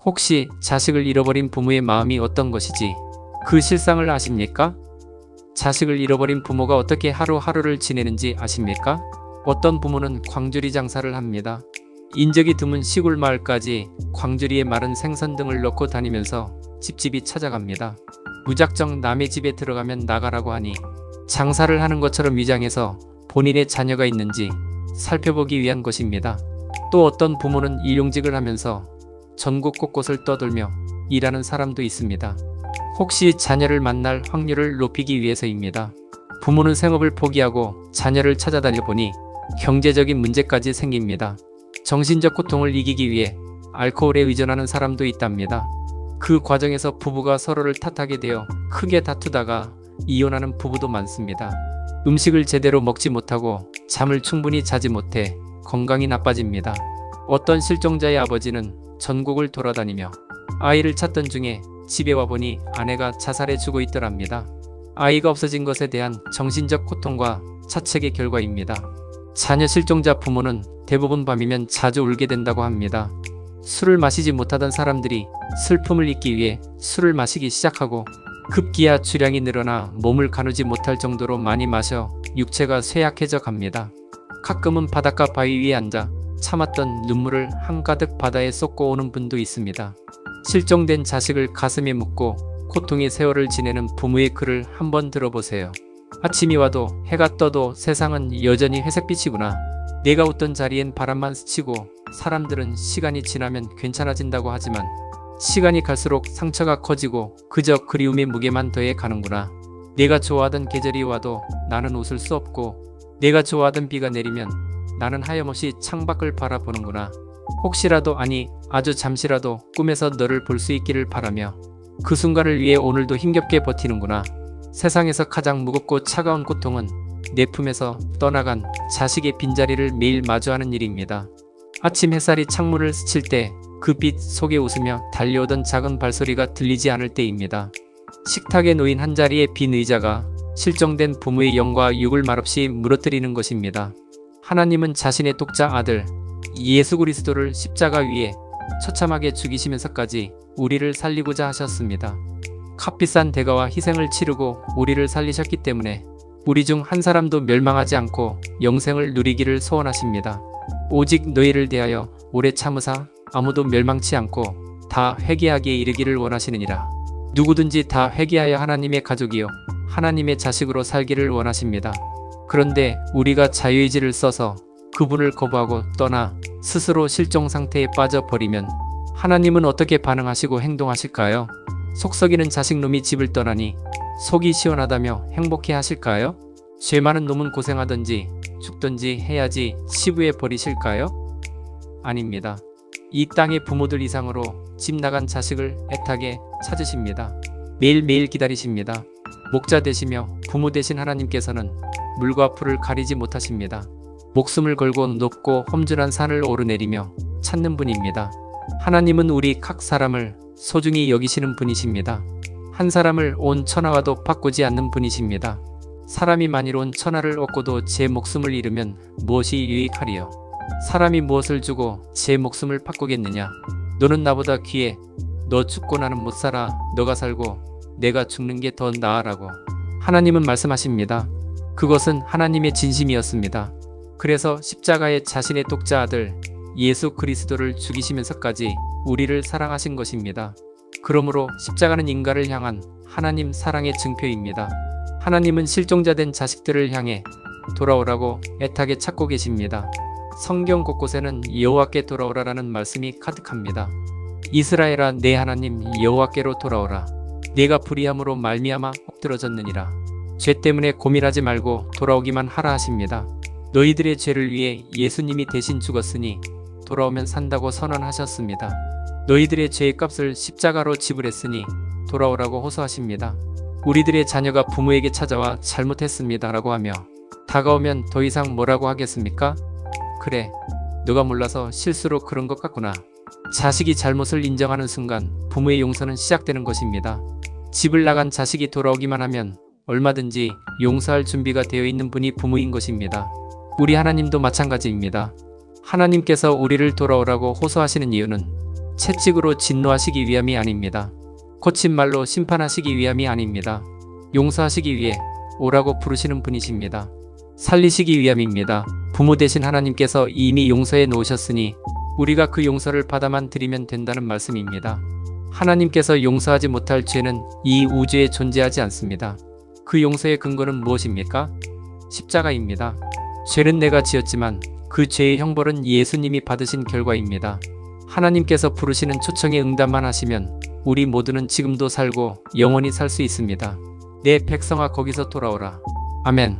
혹시 자식을 잃어버린 부모의 마음이 어떤 것이지 그 실상을 아십니까? 자식을 잃어버린 부모가 어떻게 하루하루를 지내는지 아십니까? 어떤 부모는 광주리 장사를 합니다. 인적이 드문 시골 마을까지 광주리에 마른 생선 등을 넣고 다니면서 집집이 찾아갑니다. 무작정 남의 집에 들어가면 나가라고 하니 장사를 하는 것처럼 위장해서 본인의 자녀가 있는지 살펴보기 위한 것입니다. 또 어떤 부모는 일용직을 하면서 전국 곳곳을 떠돌며 일하는 사람도 있습니다. 혹시 자녀를 만날 확률을 높이기 위해서입니다. 부모는 생업을 포기하고 자녀를 찾아다녀 보니 경제적인 문제까지 생깁니다. 정신적 고통을 이기기 위해 알코올에 의존하는 사람도 있답니다. 그 과정에서 부부가 서로를 탓하게 되어 크게 다투다가 이혼하는 부부도 많습니다. 음식을 제대로 먹지 못하고 잠을 충분히 자지 못해 건강이 나빠집니다. 어떤 실종자의 아버지는 전국을 돌아다니며 아이를 찾던 중에 집에 와보니 아내가 자살해 죽어 있더랍니다. 아이가 없어진 것에 대한 정신적 고통과 자책의 결과입니다. 자녀 실종자 부모는 대부분 밤이면 자주 울게 된다고 합니다. 술을 마시지 못하던 사람들이 슬픔을 잊기 위해 술을 마시기 시작하고 급기야 주량이 늘어나 몸을 가누지 못할 정도로 많이 마셔 육체가 쇠약해져 갑니다. 가끔은 바닷가 바위 위에 앉아 참았던 눈물을 한가득 바다에 쏟고 오는 분도 있습니다. 실종된 자식을 가슴에 묻고 고통의 세월을 지내는 부모의 글을 한번 들어보세요. 아침이 와도 해가 떠도 세상은 여전히 회색빛이구나. 내가 웃던 자리엔 바람만 스치고 사람들은 시간이 지나면 괜찮아진다고 하지만 시간이 갈수록 상처가 커지고 그저 그리움의 무게만 더해 가는구나. 내가 좋아하던 계절이 와도 나는 웃을 수 없고 내가 좋아하던 비가 내리면 나는 하염없이 창밖을 바라보는구나. 혹시라도 아니 아주 잠시라도 꿈에서 너를 볼 수 있기를 바라며 그 순간을 위해 오늘도 힘겹게 버티는구나. 세상에서 가장 무겁고 차가운 고통은 내 품에서 떠나간 자식의 빈자리를 매일 마주하는 일입니다. 아침 햇살이 창문을 스칠 때 그 빛 속에 웃으며 달려오던 작은 발소리가 들리지 않을 때입니다. 식탁에 놓인 한자리의 빈 의자가 실종된 부모의 영과 육을 말없이 무너뜨리는 것입니다. 하나님은 자신의 독자 아들 예수 그리스도를 십자가 위에 처참하게 죽이시면서까지 우리를 살리고자 하셨습니다. 값비싼 대가와 희생을 치르고 우리를 살리셨기 때문에 우리 중 한 사람도 멸망하지 않고 영생을 누리기를 소원하십니다. 오직 너희를 대하여 오래 참으사 아무도 멸망치 않고 다 회개하기에 이르기를 원하시느니라. 누구든지 다 회개하여 하나님의 가족이요 하나님의 자식으로 살기를 원하십니다. 그런데 우리가 자유의지를 써서 그분을 거부하고 떠나 스스로 실종 상태에 빠져버리면 하나님은 어떻게 반응하시고 행동하실까요? 속썩이는 자식놈이 집을 떠나니 속이 시원하다며 행복해 하실까요? 죄 많은 놈은 고생하든지 죽든지 해야지 치부해 버리실까요? 아닙니다. 이 땅의 부모들 이상으로 집 나간 자식을 애타게 찾으십니다. 매일매일 기다리십니다. 목자 되시며 부모 되신 하나님께서는 물과 풀을 가리지 못하십니다. 목숨을 걸고 높고 험준한 산을 오르내리며 찾는 분입니다. 하나님은 우리 각 사람을 소중히 여기시는 분이십니다. 한 사람을 온 천하와도 바꾸지 않는 분이십니다. 사람이 만일 천하를 얻고도 제 목숨을 잃으면 무엇이 유익하리요? 사람이 무엇을 주고 제 목숨을 바꾸겠느냐? 너는 나보다 귀해. 너 죽고 나는 못 살아. 너가 살고 내가 죽는 게 더 나아라고 하나님은 말씀하십니다. 그것은 하나님의 진심이었습니다. 그래서 십자가에 자신의 독자 아들 예수 그리스도를 죽이시면서까지 우리를 사랑하신 것입니다. 그러므로 십자가는 인간을 향한 하나님 사랑의 증표입니다. 하나님은 실종자된 자식들을 향해 돌아오라고 애타게 찾고 계십니다. 성경 곳곳에는 여호와께 돌아오라라는 말씀이 가득합니다. 이스라엘아 내 하나님 여호와께로 돌아오라. 내가 불의함으로 말미암아 엎드러졌느니라. 죄 때문에 고민하지 말고 돌아오기만 하라 하십니다. 너희들의 죄를 위해 예수님이 대신 죽었으니 돌아오면 산다고 선언하셨습니다. 너희들의 죄의 값을 십자가로 지불했으니 돌아오라고 호소하십니다. 우리들의 자녀가 부모에게 찾아와 잘못했습니다 라고 하며 다가오면 더 이상 뭐라고 하겠습니까? 그래, 너가 몰라서 실수로 그런 것 같구나. 자식이 잘못을 인정하는 순간 부모의 용서는 시작되는 것입니다. 집을 나간 자식이 돌아오기만 하면 얼마든지 용서할 준비가 되어 있는 분이 부모인 것입니다. 우리 하나님도 마찬가지입니다. 하나님께서 우리를 돌아오라고 호소하시는 이유는 채찍으로 진노하시기 위함이 아닙니다. 거친 말로 심판하시기 위함이 아닙니다. 용서하시기 위해 오라고 부르시는 분이십니다. 살리시기 위함입니다. 부모 되신 하나님께서 이미 용서해 놓으셨으니 우리가 그 용서를 받아만 드리면 된다는 말씀입니다. 하나님께서 용서하지 못할 죄는 이 우주에 존재하지 않습니다. 그 용서의 근거는 무엇입니까? 십자가입니다. 죄는 내가 지었지만 그 죄의 형벌은 예수님이 받으신 결과입니다. 하나님께서 부르시는 초청에 응답만 하시면 우리 모두는 지금도 살고 영원히 살 수 있습니다. 내 백성아 거기서 돌아오라. 아멘.